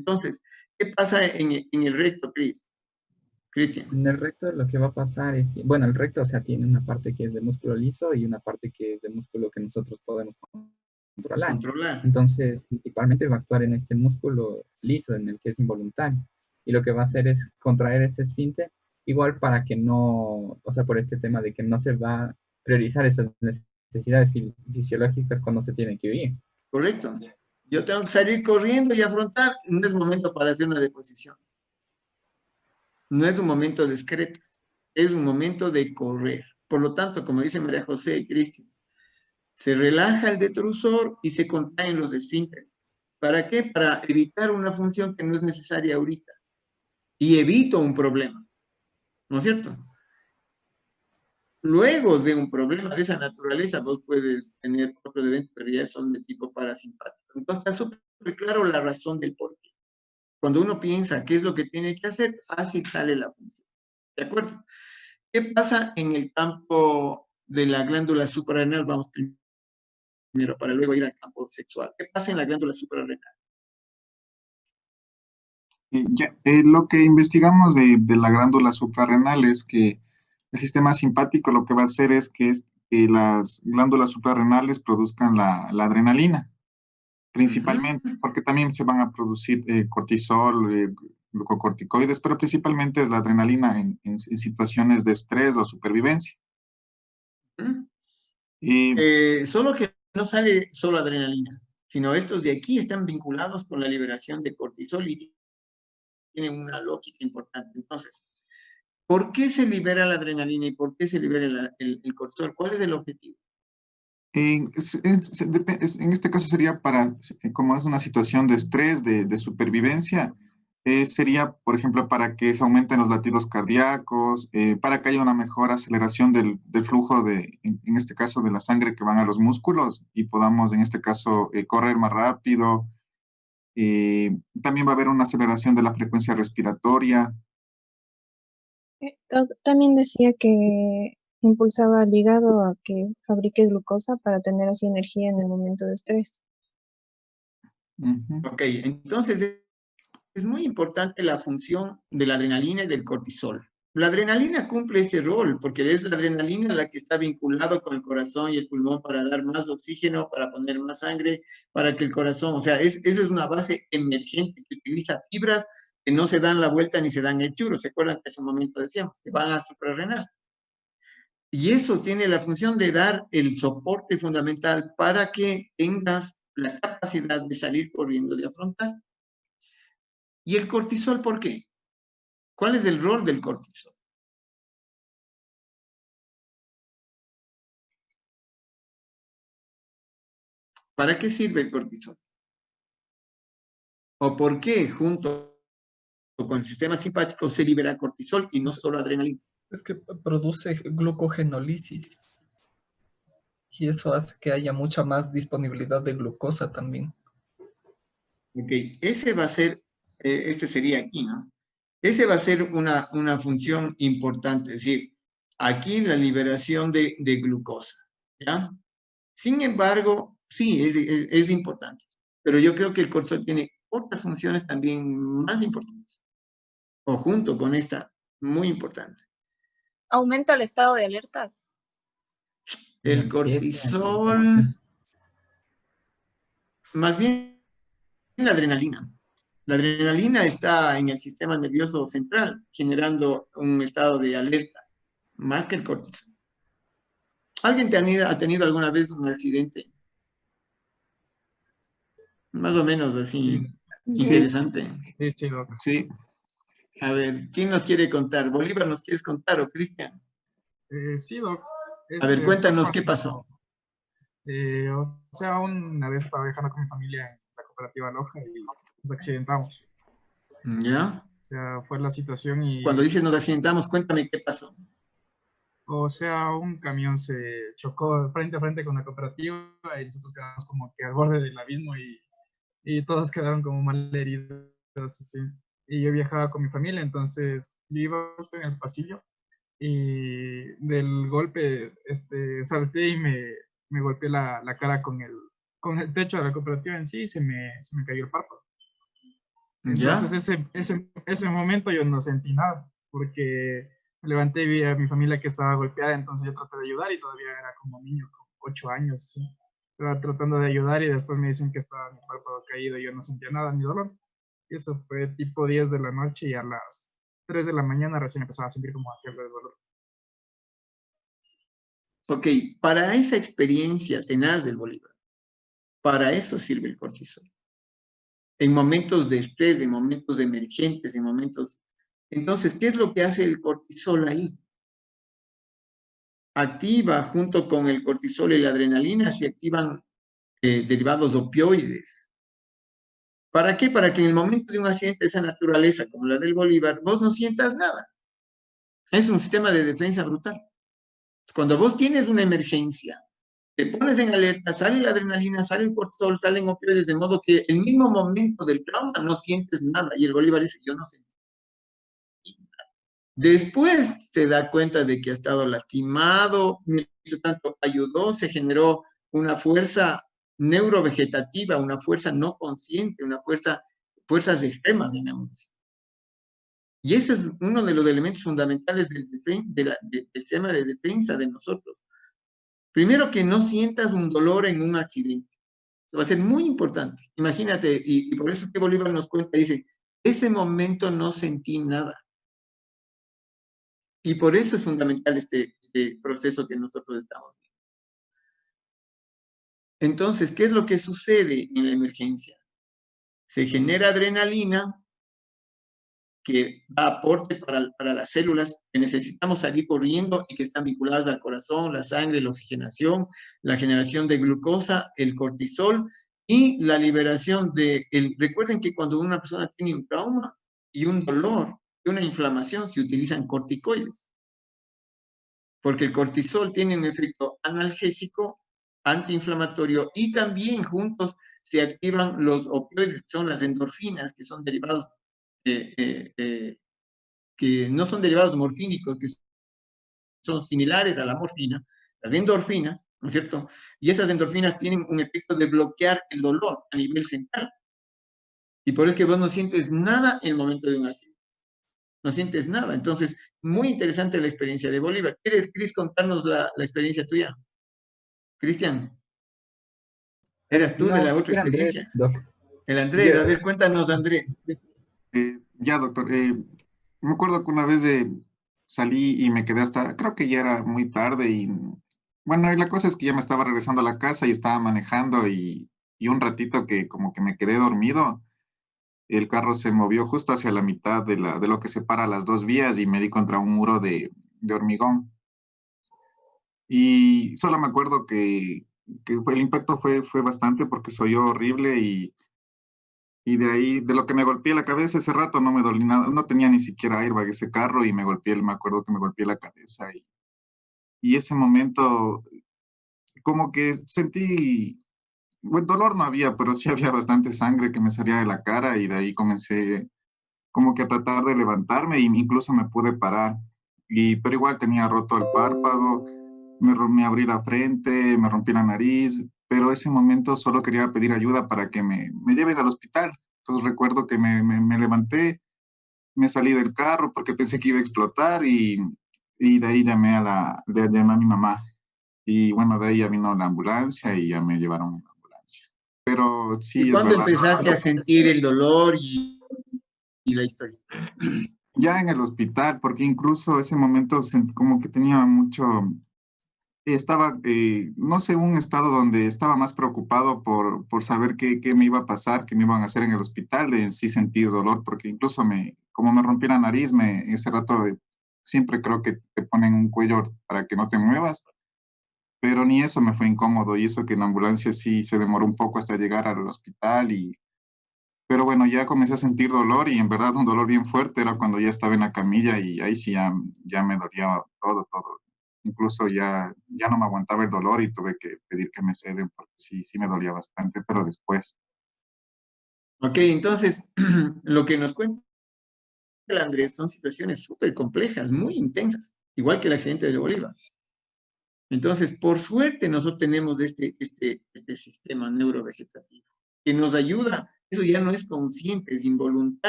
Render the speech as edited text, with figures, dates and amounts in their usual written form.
Entonces, ¿qué pasa en el recto, Cristian? En el recto lo que va a pasar es que, bueno, el recto, o sea, tiene una parte que es de músculo liso y una parte que es de músculo que nosotros podemos controlar. Controlar. Entonces, principalmente va a actuar en este músculo liso, en el que es involuntario. Y lo que va a hacer es contraer ese esfínter, igual para que no, o sea, por este tema de que no se va a priorizar esas necesidades fisiológicas cuando se tiene que huir. Correcto. Yo tengo que salir corriendo y afrontar. No es momento para hacer una deposición. No es un momento de excretas. Es un momento de correr. Por lo tanto, como dice María José y Cristian, se relaja el detrusor y se contraen los esfínteres. ¿Para qué? Para evitar una función que no es necesaria ahorita. Y evito un problema. ¿No es cierto? Luego de un problema de esa naturaleza, vos puedes tener otros eventos, pero ya son de tipo parasimpático. Entonces, está súper claro la razón del porqué. Cuando uno piensa qué es lo que tiene que hacer, fácil sale la función. ¿De acuerdo? ¿Qué pasa en el campo de la glándula suprarrenal? Vamos primero, para luego ir al campo sexual. ¿Qué pasa en la glándula suprarrenal? Lo que investigamos de la glándula suprarrenal es que el sistema simpático lo que va a hacer es que las glándulas suprarrenales produzcan la adrenalina, principalmente, porque también se van a producir cortisol, glucocorticoides, pero principalmente es la adrenalina en situaciones de estrés o supervivencia. Y Solo que no sale solo adrenalina, sino estos de aquí están vinculados con la liberación de cortisol y tienen una lógica importante. Entonces, ¿por qué se libera la adrenalina y por qué se libera el cortisol? ¿Cuál es el objetivo? en este caso sería para, como es una situación de estrés, de supervivencia, sería, por ejemplo, para que se aumenten los latidos cardíacos, para que haya una mejor aceleración del flujo en este caso, de la sangre que van a los músculos y podamos, en este caso, correr más rápido. También va a haber una aceleración de la frecuencia respiratoria. También decía que impulsaba al hígado a que fabrique glucosa para tener así energía en el momento de estrés. Ujú. Ok, entonces es muy importante la función de la adrenalina y del cortisol. La adrenalina cumple ese rol, porque es la adrenalina la que está vinculado con el corazón y el pulmón para dar más oxígeno, para poner más sangre, para que el corazón, o sea, esa es una base emergente que utiliza fibras que no se dan la vuelta ni se dan el churro. ¿Se acuerdan que hace un momento decíamos que van a suprarrenal? Y eso tiene la función de dar el soporte fundamental para que tengas la capacidad de salir corriendo, de afrontar. ¿Y el cortisol por qué? ¿Cuál es el rol del cortisol? ¿Para qué sirve el cortisol? ¿O por qué junto con el sistema simpático se libera cortisol y no Es, solo adrenalina? es que produce glucogenólisis y eso hace que haya mucha más disponibilidad de glucosa también. Ok, ese va a ser, este sería aquí, ¿no? Ese va a ser una función importante, es decir, aquí la liberación de glucosa, ¿ya? Sin embargo, sí, es importante, pero yo creo que el cortisol tiene otras funciones también más importantes, o junto con esta, muy importante. Aumenta el estado de alerta. El cortisol, más bien la adrenalina. La adrenalina está en el sistema nervioso central, generando un estado de alerta, más que el cortisol. ¿Alguien ha tenido alguna vez un accidente? Más o menos así, Sí, interesante. Sí, doc. sí. A ver, ¿quién nos quiere contar? ¿Bolívar nos quieres contar o Cristian? Sí, doc. A ver, Fue cuéntanos qué cuando, pasó. o sea, una vez estaba viajando con mi familia en la cooperativa Loja y nos accidentamos. ¿Ya? O sea, fue la situación Cuando y, dices nos accidentamos, cuéntame qué pasó. o sea, un camión se chocó frente a frente con la cooperativa y nosotros quedamos como que al borde del abismo y todos quedaron como mal heridos, así. Y yo viajaba con mi familia, entonces yo iba justo en el pasillo y del golpe salté y me golpeé la cara con el techo de la cooperativa en sí y se me cayó el párpado. ¿Ya? Entonces ese momento yo no sentí nada, porque me levanté y vi a mi familia que estaba golpeada, entonces yo traté de ayudar y todavía era como niño, con 8 años, ¿sí? Estaba tratando de ayudar y después me dicen que estaba mi párpado caído y yo no sentía nada ni dolor. Y eso fue tipo 10 de la noche y a las 3 de la mañana recién empezaba a sentir como aquel de dolor. Ok, para esa experiencia tenaz del Bolívar, para eso sirve el cortisol. En momentos de estrés, en momentos emergentes, en momentos... Entonces, ¿qué es lo que hace el cortisol ahí? Activa, junto con el cortisol y la adrenalina, se activan derivados opioides. ¿Para qué? Para que en el momento de un accidente de esa naturaleza, como la del Bolívar, vos no sientas nada. Es un sistema de defensa brutal. Cuando vos tienes una emergencia, te pones en alerta, sale la adrenalina, sale el cortisol, salen opioides, de modo que el mismo momento del trauma no sientes nada. Y el Bolívar dice, yo no sentí. Después se da cuenta de que ha estado lastimado, mientras tanto ayudó, se generó una fuerza neurovegetativa, una fuerza no consciente, fuerzas extremas, digamos así. Y ese es uno de los elementos fundamentales del sistema de defensa de nosotros. Primero, que no sientas un dolor en un accidente. Eso va a ser muy importante. Imagínate, y por eso es que Bolívar nos cuenta, dice, ese momento no sentí nada. Y por eso es fundamental este proceso que nosotros estamos viendo. Entonces, ¿qué es lo que sucede en la emergencia? Se genera adrenalina que da aporte para las células que necesitamos salir corriendo y que están vinculadas al corazón, la sangre, la oxigenación, la generación de glucosa, el cortisol y la liberación recuerden que cuando una persona tiene un trauma y un dolor y una inflamación, se utilizan corticoides. Porque el cortisol tiene un efecto analgésico, antiinflamatorio, y también juntos se activan los opioides, que son las endorfinas, que son derivados, que no son derivados morfínicos, que son similares a la morfina, las endorfinas, ¿no es cierto? Y esas endorfinas tienen un efecto de bloquear el dolor a nivel central. Y por eso es que vos no sientes nada en el momento de un accidente. No sientes nada. Entonces, muy interesante la experiencia de Bolívar. ¿Quieres, Cris, contarnos la experiencia tuya? Cristian, ¿eras tú de No, la creo otra que era Andrés, experiencia? Doc. El Andrés, Yo, a ver, cuéntanos, Andrés. Ya, doctor. Me acuerdo que una vez salí y me quedé hasta, creo que ya era muy tarde y bueno, y la cosa es que ya me estaba regresando a la casa y estaba manejando y un ratito que como que me quedé dormido, el carro se movió justo hacia la mitad de lo que separa las dos vías y me di contra un muro de hormigón. Y solo me acuerdo que el impacto fue bastante porque se oyó horrible y de ahí, de lo que me golpeé la cabeza ese rato, no me dolí nada, no tenía ni siquiera airbag ese carro y me acuerdo que me golpeé la cabeza y ese momento como que sentí, bueno, dolor no había, pero sí había bastante sangre que me salía de la cara y de ahí comencé como que a tratar de levantarme e incluso me pude parar. Pero igual tenía roto el párpado, me abrí la frente, me rompí la nariz, pero ese momento solo quería pedir ayuda para que me lleven al hospital. Entonces recuerdo que me levanté, me salí del carro porque pensé que iba a explotar y de ahí llamé a mi mamá. Y bueno, de ahí ya vino la ambulancia y ya me llevaron en la ambulancia. Pero ¿Y sí, es cuándo verdad. empezaste a sentir el dolor y la historia? Ya en el hospital, porque incluso ese momento como que tenía mucho, estaba, no sé, un estado donde estaba más preocupado por saber qué me iba a pasar, qué me iban a hacer en el hospital, de en sí sentir dolor, porque incluso como me rompí la nariz, ese rato siempre creo que te ponen un cuello para que no te muevas, pero ni eso me fue incómodo, y eso que en la ambulancia sí se demoró un poco hasta llegar al hospital, pero bueno, ya comencé a sentir dolor, y en verdad un dolor bien fuerte era cuando ya estaba en la camilla, y ahí sí ya me dolía todo. Incluso ya no me aguantaba el dolor y tuve que pedir que me ceden porque sí me dolía bastante, pero después. Ok, entonces, lo que nos cuenta el Andrés son situaciones súper complejas, muy intensas, igual que el accidente de Bolívar. Entonces, por suerte, nosotros tenemos este sistema neurovegetativo que nos ayuda. eso ya no es consciente, es involuntario.